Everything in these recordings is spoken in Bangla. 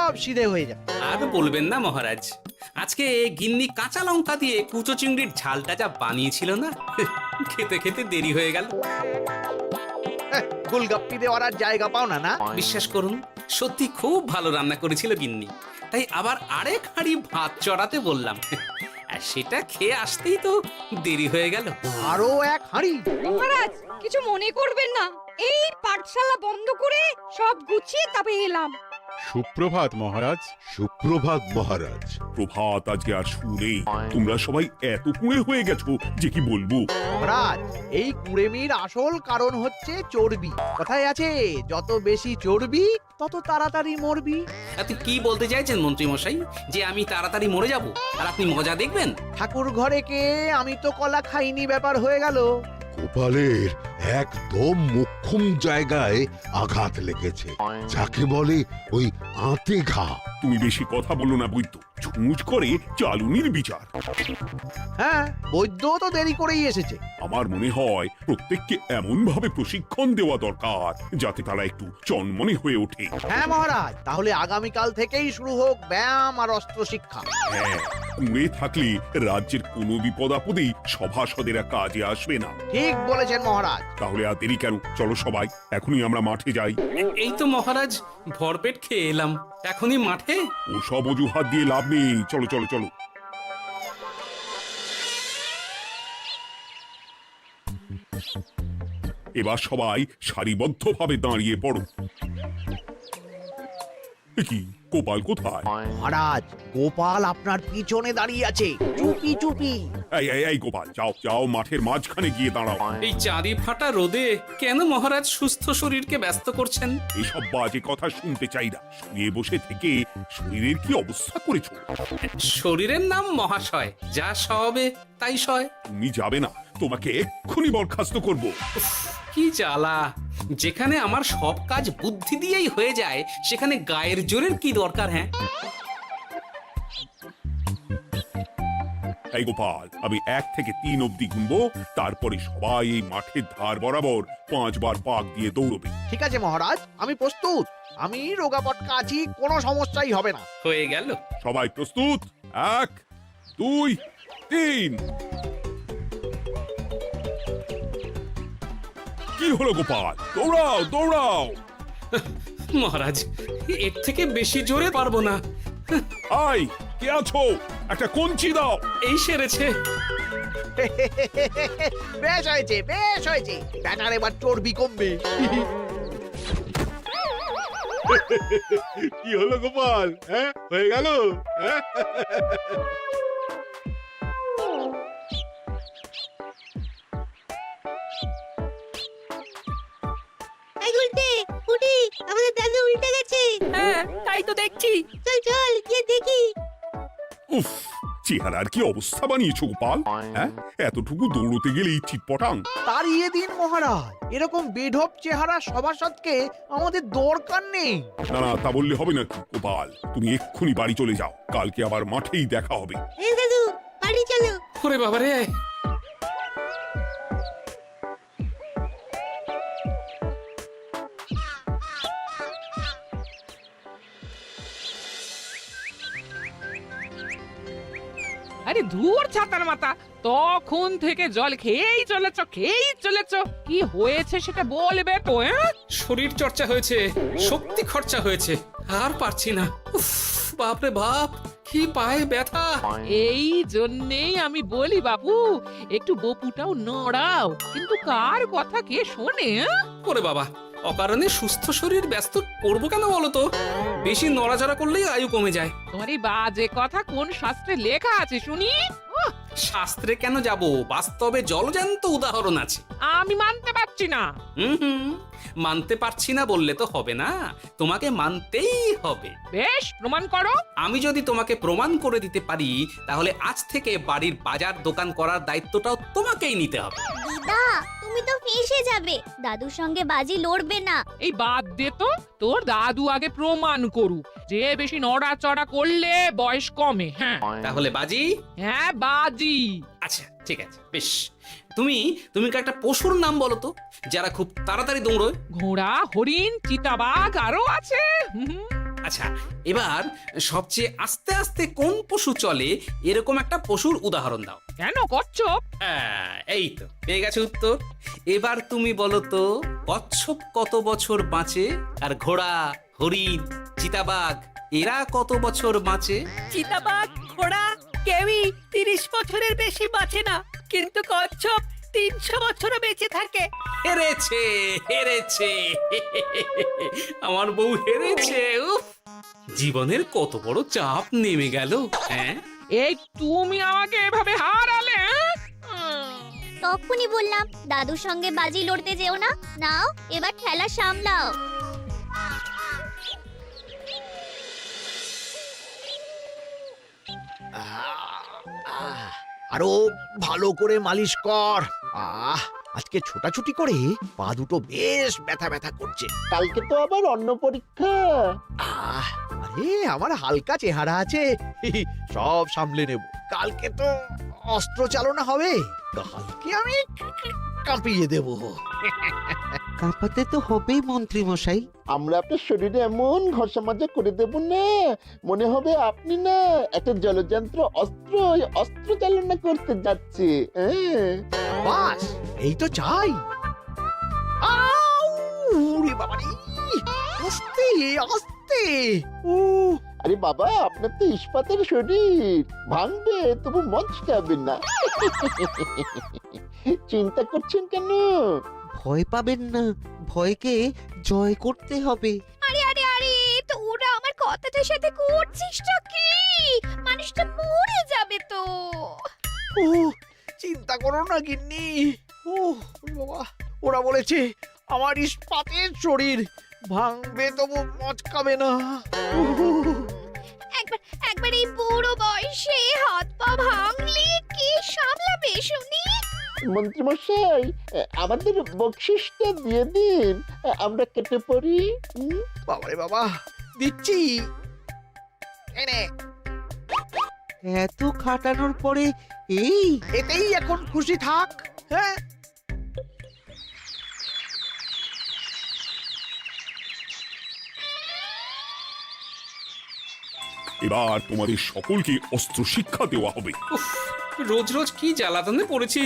সব সিধে হয়ে যাবে। আর বলবেন না মহারাজ, আজকে গিন্নি কাঁচা লঙ্কা দিয়ে কুচো চিংড়ির ঝালটা যা বানিয়েছিল না, খেতে খেতে দেরি হয়ে গেল। গোলগাপ্পি দেওয়ার আর জায়গা পাও না না? বিশ্বাস করুন, সত্যি খুব ভালো রান্না করেছিল গিন্নি, তাই আবার আরেক হাঁড়ি ভাত চড়াতে বললাম। আর সেটা খেয়ে আসতেই তো দেরি হয়ে গেল। আরো এক হাঁড়ি? মহারাজ কিছু মনে করবেন না, এই পাঠশালা বন্ধ করে সব গুছিয়ে তবে এলাম। সুপ্রভাত মহারাজ। সুপ্রভাত মহারাজ। প্রভাত আজকে আর শুনে তোমরা সবাই এত কুঁড়ে হয়ে গেছো যে কি বলবো। মহারাজ, এই কুড়েমির আসল কারণ হচ্ছে চর্বি। কথায় আছে, যত বেশি চর্বি তত তাড়াতাড়ি মরবি। আপনি কি বলতে চাইছেন মন্ত্রী মশাই, যে আমি তাড়াতাড়ি মরে যাব আর আপনি মজা দেখবেন? ঠাকুর ঘরে কে আমি তো কলা খাইনি ব্যাপার হয়ে গেল। গোপালের একদম মোক্ষম জায়গায় আঘাত লেগেছে, যাকে বলে ওই আঁতে ঘা। তুমি বেশি কথা বলো না বৈদ্য, ছুঁচ করে চালুনির বিচার। হ্যাঁ, বৈদ্য তো দেরি করেই এসেছে। আমার মনে হয় প্রত্যেককে এমন ভাবে প্রশিক্ষণ দেওয়া দরকার যাতে তারা একটু চনমনে হয়ে ওঠে। হ্যাঁ মহারাজ, তাহলে আগামীকাল থেকেই শুরু হোক ব্যায়াম আর অস্ত্র শিক্ষা। হ্যাঁ, কুঁড়ে থাকলে রাজ্যের কোনো বিপদ আপদেই সভাসদেরা কাজে আসবে না। ঠিক বলেছেন মহারাজ। তাহলে আর দেরি কেন, চলো সবাই এখনই আমরা মাঠে যাই। এই তো মহারাজ ভরপেট খেয়ে এলাম, এখনই মাঠে? ওসব অজুহাত দিয়ে লাভ নেই, চলো চলো চলো। এবার সবাই সারিবদ্ধভাবে দাঁড়িয়ে পড়ো। কি গোপাল কোথায়? মহারাজ, গোপাল আপনার পিছনে দাঁড়িয়ে আছে, চুপি চুপি। এই গোপাল, যাও যাও মাঠের মাঝখানে গিয়ে দাঁড়াও। এই চাঁদি ফাটা রোদে কেন মহারাজ সুস্থ শরীরকে ব্যস্ত করছেন? এসব বাজে কথা শুনতে চাই না। শুয়ে বসে থেকে শরীরের কি অবস্থা করেছো? শরীরের নাম মহাশয়, যা সবে তাই সয়। তুমি যাবে না, তোমাকে এক্ষুনি বরখাস্ত করব। কি জ্বালা, যেখানে আমার সব কাজ বুদ্ধি দিয়েই হয়ে যায় সেখানে গায়ের জোরের কি দরকার? হ্যাঁ এই গোপাল, আমি 1 থেকে 3 অব্দি গুনবো, তারপরে সবাই এই মাঠের ধার বরাবর 5 বার পাক দিয়ে দৌড়বে। ঠিক আছে মহারাজ, আমি প্রস্তুত। আমি রোগাপটকা আছি, কোনো সমস্যাই হবে না। হয়ে গেল। সবাই প্রস্তুত? 1 2 3। কি হলো গোপাল, দৌড়াও দৌড়াও। মহারাজ, এর থেকে বেশি জোরে পারবো না। আই, কে আছো? একটা কঞ্চি দাও। এই সেরেছে। বেশ হয়েছে, বেশ হয়েছে। ব্যাটার এবার চর্বি কমবে। কি হলো গোপাল, হ্যাঁ হয়ে গেল? হ্যাঁ? আমাদের দাদু উল্টে গেছে। হ্যাঁ, তাই তো দেখছি। চল চল গিয়ে দেখি। উফ, চেহারার কি অবস্থা বানিয়েছো গোপাল, হ্যাঁ? এতটুকু দৌড়তে গেলেই চিটপটাং। তাড়িয়ে দিন মহারাজ, এরকম বেঢপ চেহারা সভাসদকে আমাদের দরকার নেই। না না, তা বললে হবে নাকি গোপাল? তুমি এক্ষুনি বাড়ি চলে যাও, কালকে আবার মাঠেই দেখা হবে। হ্যাঁ দাদু, বাড়ি চলো। ওরে বাবারে, আরে ধুর ছাতার মাথা, তখন থেকে জল খেয়েই চলেছ। কি হয়েছে সেটা বলবে তো? শরীর চর্চা হয়েছে, শক্তি খরচা হয়েছে, আর পারছি না। উফ, বাপরে বাপ, কি পায়ে ব্যথা। এই জন্যেই আমি বলি বাবু, একটু বপুটাও নড়াও, কিন্তু কার কথা কে শোনে? ওরে বাবা, অকারণে সুস্থ শরীর ব্যস্ত করবো কেন বলতো? বেশি নড়াচড়া করলেই আয়ু কমে যায়। তোমার এই বাজে কথা কোন শাস্ত্রে লেখা আছে শুনি? শাস্ত্রে কেন যাব, বাস্তবে জলজ্যান্ত উদাহরণ আছে। আমি মানতে পারছি না। হুম, মানতে পারছি না বললে তো হবে না, তোমাকে মানতেই হবে। বেশ, প্রমাণ করো। আমি যদি তোমাকে প্রমাণ করে দিতে পারি, তাহলে আজ থেকে বাড়ির বাজার দোকান করার দায়িত্বটাও তোমাকেই নিতে হবে। দিদা, তুমি তো ফেঁসে যাবে। দাদুর সঙ্গে বাজি লড়বে না। এই বাদ দে তো, তোর দাদু আগে প্রমাণ করুক যে বেশি নড়াচড়া করলে বয়স কমে। হ্যাঁ তাহলে বাজি? হ্যাঁ বাজি। আচ্ছা ঠিক আছে, বেশ। তুমি একটা পশুর নাম বলো তো, যারা খুব তাড়াতাড়ি দৌড়য়। ঘোড়া, হরিণ, চিতাবাঘ আরো আছে। আচ্ছা, এবার সবচেয়ে আস্তে আস্তে কোন পশু চলে এরকম একটা পশুর উদাহরণ দাও। কেন কচ্ছপ? এই তো পেয়ে গেছে উত্তর। এবার তুমি বলো তো কচ্ছপ কত বছর বাঁচে, আর ঘোড়া, হরিণ, চিতাবাঘ এরা কত বছর বাঁচে? চিতাবাঘ, ঘোড়া কেউই 30 বছরের বেশি বাঁচে না, কিন্তু কচ্ছপ 300 বছরও বেঁচে থাকে। হেরেছে, হেরেছে, আমার বউ হেরেছে। উফ, জীবনের কত বড় চাপ নেমে গেল। হ্যাঁ, এই তুমি আমাকে এভাবে হারালে, হ্যাঁ? তখনই বললাম দাদুর সঙ্গে বাজি লড়তে যেও না। নাও এবার খেলা সামলাও। আরো ভালো করে মালিশ কর। আজকে ছোটাছুটি করে পা দুটো বেশ ব্যথা ব্যথা করছে। কালকে তো আবার অন্য পরীক্ষা। আরে আমার হালকা চেহারা আছে, সব সামলে নেব। কালকে তো অস্ত্র চালনা হবে, কালকে আমি কাঁপিয়ে দেব। কাঁপাতে তো হবেই মন্ত্রী মশাই। আমরা আপনার শরীরে এমন ঘষা মাজা করে দেব না, মনে হবে আপনি না একটা জলযন্ত্র অস্ত্র চালনা করতে যাচ্ছে। বাস এই তো চাই। ওরে বাবা রে, আস্তে আস্তে। আরে বাবা, আপনার তো ইস্পাতের শরীর, ভাঙবে তবু মচকাবেন না। চিন্তা করছেন কেন? ভয় পাবেন না, ভয়কে জয় করতে হবে। আরে আরে আরে, তো ওরা আমার কথাটার সাথে করছিসটা কি? মানুষটা মরে যাবে তো। চিন্তা করো না গিন্নি। বাবা, ওরা বলেছে আমার ইস্পাতের শরীর, ভাঙবে তবু মচকাবে না। একবার এই বুড়ো বয়সে হাত পা ভাঙলে কি সামলাবে শুনি? মন্ত্রী মশাই, আমাদের বকশিসটা দিয়ে দিন, আমরা কেটে পড়ি। বাবারে বাবা, দিচ্ছি। এনে এত খাটানোর পরে এতেই এখন খুশি থাক। হ্যাঁ, এবার তোমাদের সকলকে অস্ত্র শিক্ষা দেওয়া হবে। উফ, রোজ রোজ কি জ্বালাতনে পড়েছি,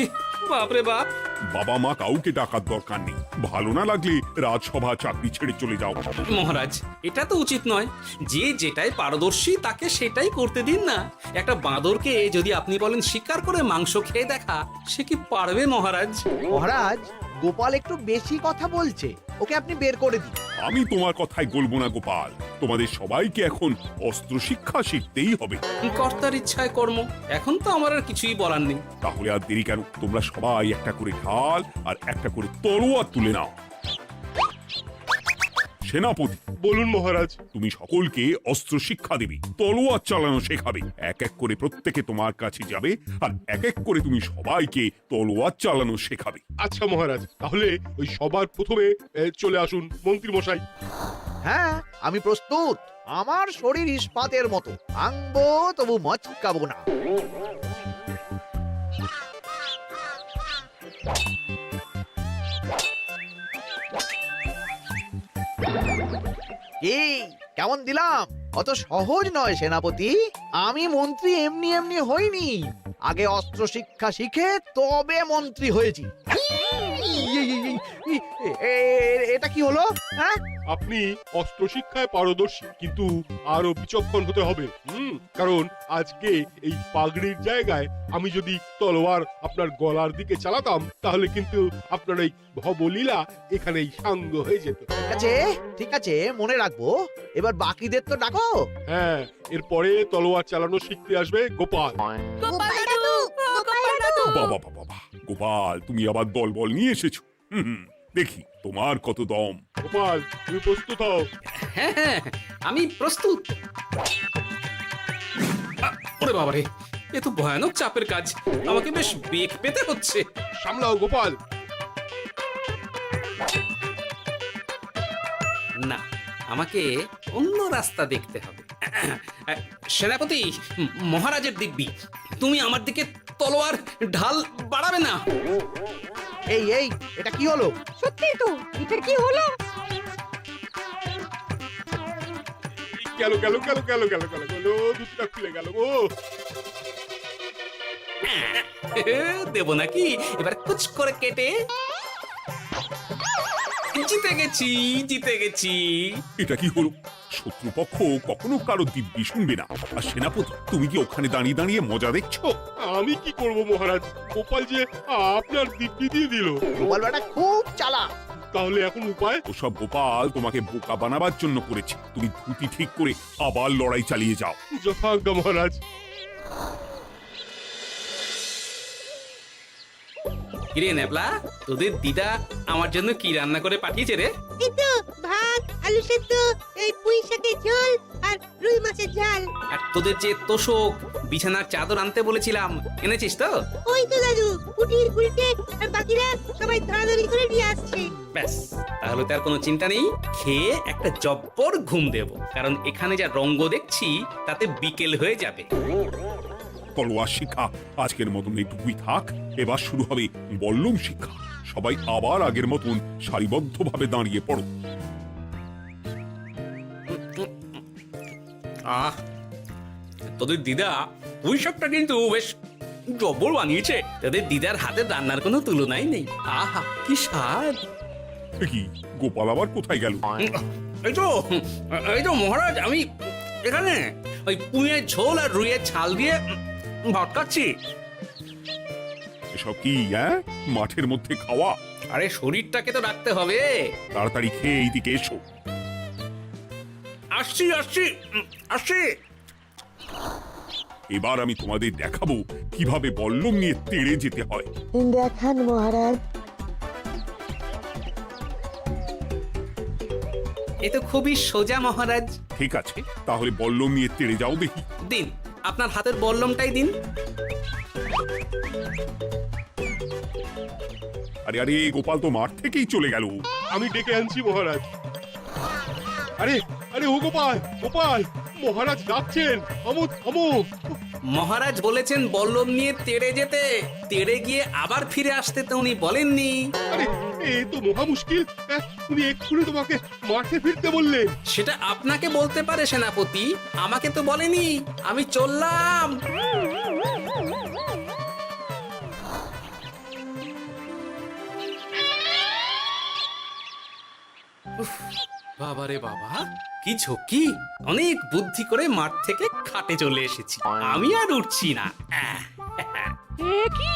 বাপরে বাপ। বাবা মা কাউকে ডাকার দরকার নেই, ভালো না লাগলে রাজসভা চাকরি ছেড়ে চলে যাও। মহারাজ, এটা তো উচিত নয়। যে যেটাই পারদর্শী তাকে সেটাই করতে দিন না। একটা বাঁদরকে যদি আপনি বলেন শিকার করে মাংস খেয়ে দেখা, সে কি পারবে মহারাজ? মহারাজ, গোপাল একটু বেশি কথা বলছে, ওকে আপনি বের করে দিন। আমি তোমার কথাই বলবো না গোপাল, তোমাদের সবাইকে এখন অস্ত্র শিক্ষা শিখতেই হবে। কর্তার ইচ্ছায় কর্ম, এখন তো আমার আর কিছুই বলার নেই। তাহলে আর দেরি কেন, তোমরা সবাই একটা করে ঢাল আর একটা করে তলোয়ার তুলে নাও। সেনাপতি, বলুন মহারাজ। তুমি সকলকে অস্ত্র শিক্ষা দেবে, তলোয়ার চালানো শেখাবে। এক এক করে প্রত্যেকে তোমার কাছে যাবে আর এক এক করে তুমি সবাইকে তলোয়ার চালানো শেখাবে। আচ্ছা মহারাজ, তাহলে ওই সবার প্রথমে চলে আসুন মন্ত্রী মশাই। হ্যাঁ, আমি প্রস্তুত। আমার শরীর ইস্পাতের মতো, ভাঙবো তবু মচকাবো না। কি কেমন দিলাম? অত সহজ নয় সেনাপতি। আমি মন্ত্রী এমনি এমনি হইনি, আগে অস্ত্র শিক্ষা শিখে তবে মন্ত্রী হয়েছি। এটা কি হলো? হ্যাঁ, আপনি অস্ত্র শিক্ষায় পারদর্শী, কিন্তু আরো বিচক্ষণ হতে হবে। কারণ আজকে এই পাগড়ির জায়গায় আমি যদি তলোয়ার আপনার গলার দিকে চালাতাম, তাহলে কিন্তু আপনার এই ভবলীলা এখানেই সাঙ্গ হয়ে যেত। ঠিক আছে ঠিক আছে, মনে রাখবো। এবার বাকিদের তো ডাকো। হ্যাঁ, এরপরে তলোয়ার চালানো শিখতে আসবে গোপাল। গোপাল দাদু, গোপাল দাদু। বাবা বাবা বাবা, গোপাল তুমি আবার দল বল নিয়ে এসেছো। দেখি তোমার কত দম। গোপাল, তুমি প্রস্তুত হও। হ্যাঁ হ্যাঁ, আমি প্রস্তুত। ওরে বাবারে, এ তো ভয়ানক চাপের কাজ, আমাকে বেশ বেগ পেতে হচ্ছে। সামলাও গোপাল। না, আমাকে অন্য রাস্তা দেখতে হবে। সেনাপতি, মহারাজের দিব্যি, তুমি আমার দিকে তলোয়ার ঢাল বাড়াবে না। এই এই, এটা কি হলো? সত্যি তো, এটা কি হলো? গেল গেল গেল গেল গেল গেল গেল দুধটা খুলে গেল গো। দেব নাকি এবার কুচ করে কেটে? জিতে গেছি, জিতে গেছি। এটা কি হলো? শত্রুপক্ষ কখনো কারো দিব্যি শুনবে না। আর সেনাপতি, তুমি কি ওখানে দাঁড়িয়ে দাঁড়িয়ে মজা দেখছো? আমি কি করব মহারাজ, গোপাল যে আপনার দিব্যি দিয়ে দিল। গোপাল বেটা খুব চালাক। তাহলে এখন উপায়? ওসব গোপাল তোমাকে বোকা বানাবার জন্য করেছে। তুমি ধুতি ঠিক করে আবার লড়াই চালিয়ে যাও। যথাজ্ঞা মহারাজ। কিরে নেবলা, তোদের দিদা আমার জন্য কি রান্না করে পাঠিয়েছে রে? এই তো ভাত, আলু সেদ্ধ, এই পুঁই শাকের ঝোল আর রুই মাছের ঝাল। আর তোদের যে তোষক, বিছানার চাদর আনতে বলেছিলাম, এনেছিস তো? ওই তো দাদু, কুটির কুড়িতে আর বাকিরা সবাই ধরাধরি করে নিয়ে আসছে। ব্যাস, তাহলে তার কোনো চিন্তা নেই। খেয়ে একটা জব্বর ঘুম দেব, কারণ এখানে যা রঙ্গ দেখছি তাতে বিকেল হয়ে যাবে। তলোয়ার শিক্ষা আজকের মতন এইটুকুই থাক। এবার শুরু হবে বল্লম শিক্ষা। সবাই আবার আগের মতন সারিবদ্ধভাবে দাঁড়িয়ে পড়ো। আহ, তোদের দিদা ওই সবটা কিন্তু বেশ জব্বর বানিয়েছে। তোদের দিদার হাতের রান্নার কোনো তুলনাই নেই। আহা, কি স্বাদ! কি গোপাল আবার কোথায় গেল? এই তো মহারাজ, আমি এখানে ওই পুঁয়ের ঝোল আর রুইয়ের ছাল দিয়ে ভাত খাচ্ছি। এসব কি মাঠের মধ্যে খাওয়া? আরে শরীরটাকে তো রাখতে হবে। তাড়াতাড়ি খেয়ে এইদিকে এসো। আসছি আসছি আসছি। এবার আমি তোমাদের দেখাবো কিভাবে বল্লম নিয়ে তেড়ে যেতে হয়। দেখান মহারাজ। এ তো খুবই সোজা মহারাজ। ঠিক আছে, তাহলে বল্লম নিয়ে তেড়ে যাও দেখি। দিন, আপনার হাতের বল্লমটাই দিন। আরে আরে, গোপাল তো মাঠ থেকেই চলে গেল। আমি ডেকে আনছি মহারাজ। আরে আরে ও গোপাল, গোপাল, মহারাজ ডাকছেন, থামো থামো। মহারাজ বলেছেন বল্লম নিয়ে তেড়ে যেতে। তেড়ে গিয়ে আবার ফিরে আসতে তো উনি বলেননি। আরে এ তো মহা মুশকিল। উনি এক্ষুনি তোমাকে মাঠে ফিরতে বললেন। সেটা আপনাকে বলতে পারে সেনাপতি, আমাকে তো বলেনি। আমি চললাম। বাবারে বাবা, কি ঝক্কি! অনেক বুদ্ধি করে মাঠ থেকে খাটে চলে এসেছি। আমি আর উঠছি না। এ কি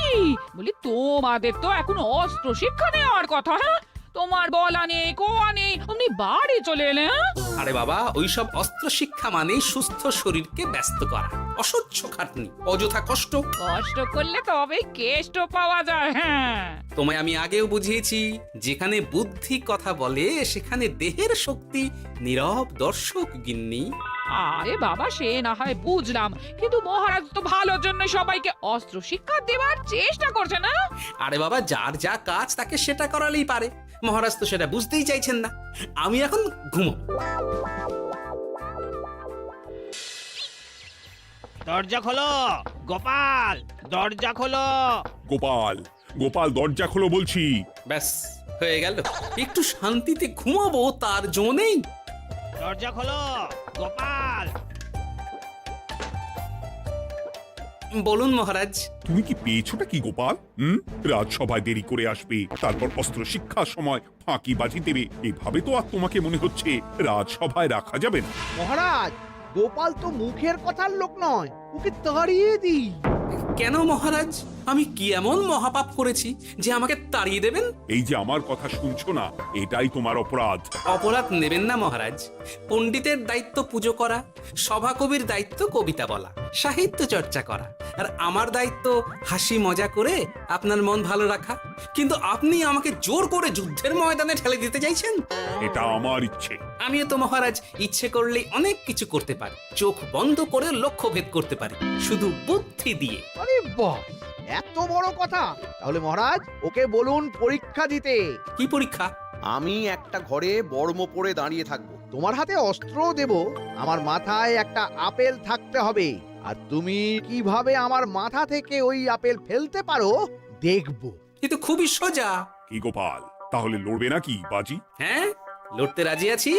বলি, তোমাদের তো এখন অস্ত্র শিক্ষা নেওয়ার কথা। হ্যাঁ, তোমার বলা নেই, কোয়া নেই, অমনি বাড়ি চলে এলে। আরে বাবা, ওইসব অস্ত্র শিক্ষা মানেই সুস্থ শরীরকে ব্যস্ত করা, অসহ্য খাটনি, অযথা কষ্ট। কষ্ট করলে তবে কেষ্ট পাওয়া যায়। হ্যাঁ, তোমায় আমি আগেও বুঝিয়েছি, যেখানে বুদ্ধি কথা বলে সেখানে দেহের শক্তি নীরব দর্শক গিন্নি। আরে বাবা, সে না হয় বুঝলাম, কিন্তু মহারাজ তো ভালোর জন্য সবাইকে অস্ত্র শিক্ষা দেওয়ার চেষ্টা করছে না। আরে বাবা, যার যা কাজ তাকে সেটা করালেই পারে। মহারাজ তো সেটা বুঝতেই চাইছেন না। আমি এখন ঘুমোবো। দরজা খোলো গোপাল, দরজা খোলো। গোপাল, গোপাল, দরজা খোলো বলছি। ব্যাস, হয়ে গেল। একটু শান্তিতে ঘুমাবো তার জো নেই। দরজা খোলো গোপাল। বলুন মহারাজ। তুমি কি পেয়েছোটা কি গোপাল? রাজসভায় দেরি করে আসবে, তারপর অস্ত্র শিক্ষার সময় ফাঁকি বাজি দেবে। এভাবে তো আর তোমাকে মনে হচ্ছে রাজসভায় রাখা যাবে না। মহারাজ, গোপাল তো মুখের কথার লোক নয়, ওকে তাড়িয়ে দিই। কেন মহারাজ? আমি কি এমন মহাপাপ করেছি যে আমাকে তাড়িয়ে দেবেন? এই যে আমার কথা শুনছো না, এটাই তোমার অপরাধ। অপরাধ নেবেন না মহারাজ। পণ্ডিতের দায়িত্ব পুজো করা, সভাকবির দায়িত্ব কবিতা বলা, সাহিত্য চর্চা করা, আর আমার দায়িত্ব হাসি মজা করে আপনার মন ভালো রাখা। কিন্তু আপনি আমাকে জোর করে যুদ্ধের ময়দানে ঠেলে দিতে চাইছেন। এটা আমার ইচ্ছে। আমিও তো মহারাজ ইচ্ছে করলেই অনেক কিছু করতে পারি। চোখ বন্ধ করে লক্ষ্য ভেদ করতে পারি, শুধু বুদ্ধি দিয়ে। আরে বাহ, এত বড় কথা! তাহলে মহারাজ, ওকে বলুন পরীক্ষা দিতে। কি পরীক্ষা? আমি একটা ঘরে বর্ম পরে দাঁড়িয়ে থাকবো। তোমার হাতে অস্ত্র দেব, আমার মাথায় একটা আপেল থাকতে হবে, আর তুমি কিভাবে আমার মাথা থেকে ওই আপেল ফেলতে পারো দেখব। এ তো খুবই সোজা। কি গোপাল, তাহলে লড়বে নাকি বাজি? হ্যাঁ, লড়তে রাজি আছি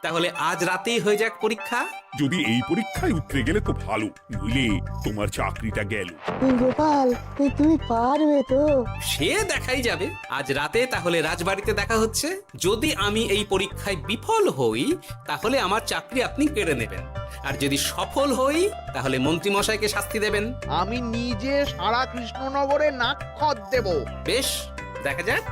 তাহলে আজ রাতেই হয়ে যাক পরীক্ষা। যদি এই পরীক্ষায় উতরে গেলে তো ভালো, নইলে তোমার চাকরিটা গেল। গোপাল তুমি পারবে তো? সে দেখাই যাবে। আজ রাতে তাহলে রাজবাড়িতে দেখা হচ্ছে। যদি আমি এই পরীক্ষায় বিফল হই তাহলে আমার চাকরি আপনি কেড়ে নেবেন, আর যদি সফল হই তাহলে মন্ত্রী মশাইকে শাস্তি দেবেন। আমি নিজে সারা কৃষ্ণনগরে নাক্ষত দেব। বেশ, দেখা যাক।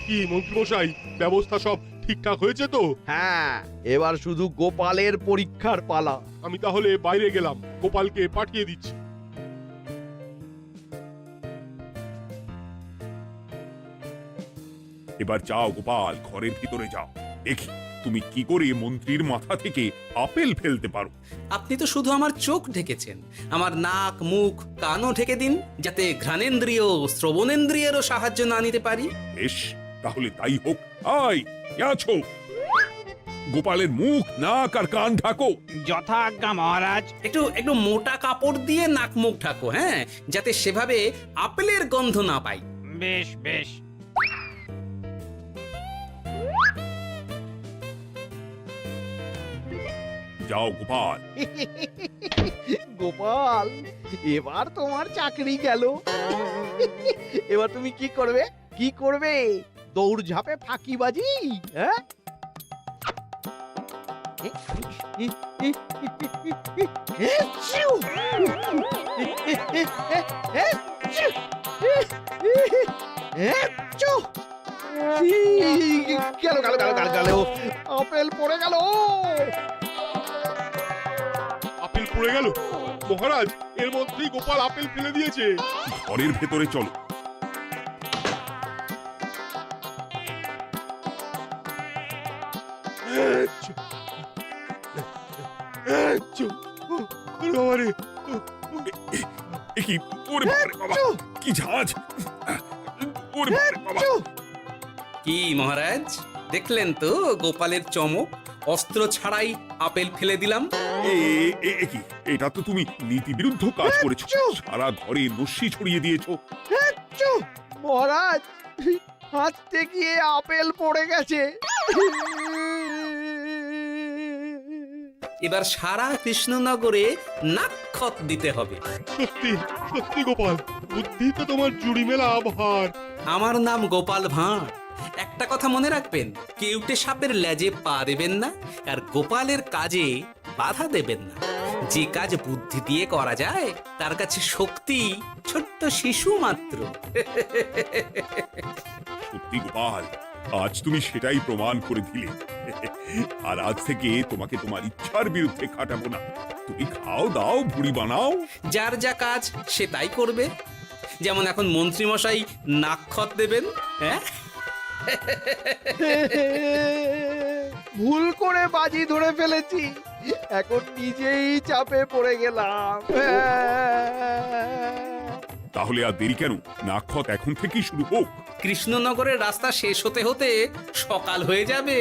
কি মন্ত্রীমশাই, ব্যবস্থা সব ঠিকঠাক হয়েছে তো? হ্যাঁ, এবার শুধু গোপালের পরীক্ষার পালা। আমি তাহলে বাইরে গেলাম, গোপালকে পাঠিয়ে দিচ্ছি। এবার যাও গোপাল, ঘরের ভিতরে যাও, দেখি তুমি কি করে মন্ত্রীর মাথা থেকে আপেল ফেলতে পারো। আপনি তো শুধু আমার চোখ ঢেকেছেন, আমার নাক মুখ কানও ঢেকে দিন, যাতে ঘ্রাণেন্দ্রিয় শ্রবণেন্দ্রিয়েরও সাহায্য না নিতে পারি। বেশ, তাহলে তাই হোক। আই, কে আছো? গোপালের মুখ নাক আর কান ঢাকো। যথা আজ্ঞা মহারাজ। একটু একটু মোটা কাপড় দিয়ে নাক মুখ ঢাকো, হ্যাঁ, যাতে সেভাবে আপেলের গন্ধ না পাই। বেশ বেশ। যাও গোপাল। গোপাল, এবার তোমার চাকরি গেল। এবার তুমি কি করবে? কি করবে? দৌড় ঝাঁপে ফাঁকিবাজি? হ্যাঁ? গেল গেল গেল গেল গেল, আপেল পড়ে গেল। আপেল পড়ে গেল? মহারাজ, এর মধ্যেই গোপাল আপেল ফেলে দিয়েছে। ঘরের ভেতরে চলো। বাবারে, এ কি? ওরে বাবারে বাবা, কি ঝাঁজ! ওরে বাবারে বাবা! কি মহারাজ, দেখলেন তো গোপালের চমক? অস্ত্র ছাড়াই আপেল ফেলে দিলাম। এ কি? এটা তো তুমি নীতি বিরুদ্ধ কাজ করেছো। সারা ঘরে নস্যি ছড়িয়ে দিয়েছো। মহারাজ, হাঁচতে গিয়ে আপেল পড়ে গেছে। এবার সারা কৃষ্ণনগরে নাক্ষত দিতে হবে। সত্যি সত্যি গোপাল, বুদ্ধি তো তোমার জুড়ি মেলা আভার। আমার নাম গোপাল ভাঁড়। একটা কথা মনে রাখবেন, কেউটে সাপের লেজে পা দেবেন না, আর গোপালের কাজে বাধা দেবেন না। যে কাজ বুদ্ধি দিয়ে করা যায় তার কাছে শক্তি ছোট্ট শিশু মাত্র। সত্যি গোপাল, আজ তুমি সেটাই প্রমাণ করে দিলে। আর আজ থেকে তোমাকে তোমার ইচ্ছার বিরুদ্ধে খাটাবো না। তুমি খাও দাও, ভুড়ি বানাও। যার যা কাজ সে তাই করবে। যেমন এখন মন্ত্রী মশাই নাক্ষত দেবেন। হ্যাঁ, ভুল করে বাজি ধরে ফেলেছি, এখন নিজেই চাপে পড়ে গেলাম। তাহলে আর দেরি কেন? নাক্ষত এখন থেকেই শুরু হোক। কৃষ্ণনগরের রাস্তা শেষ হতে হতে সকাল হয়ে যাবে।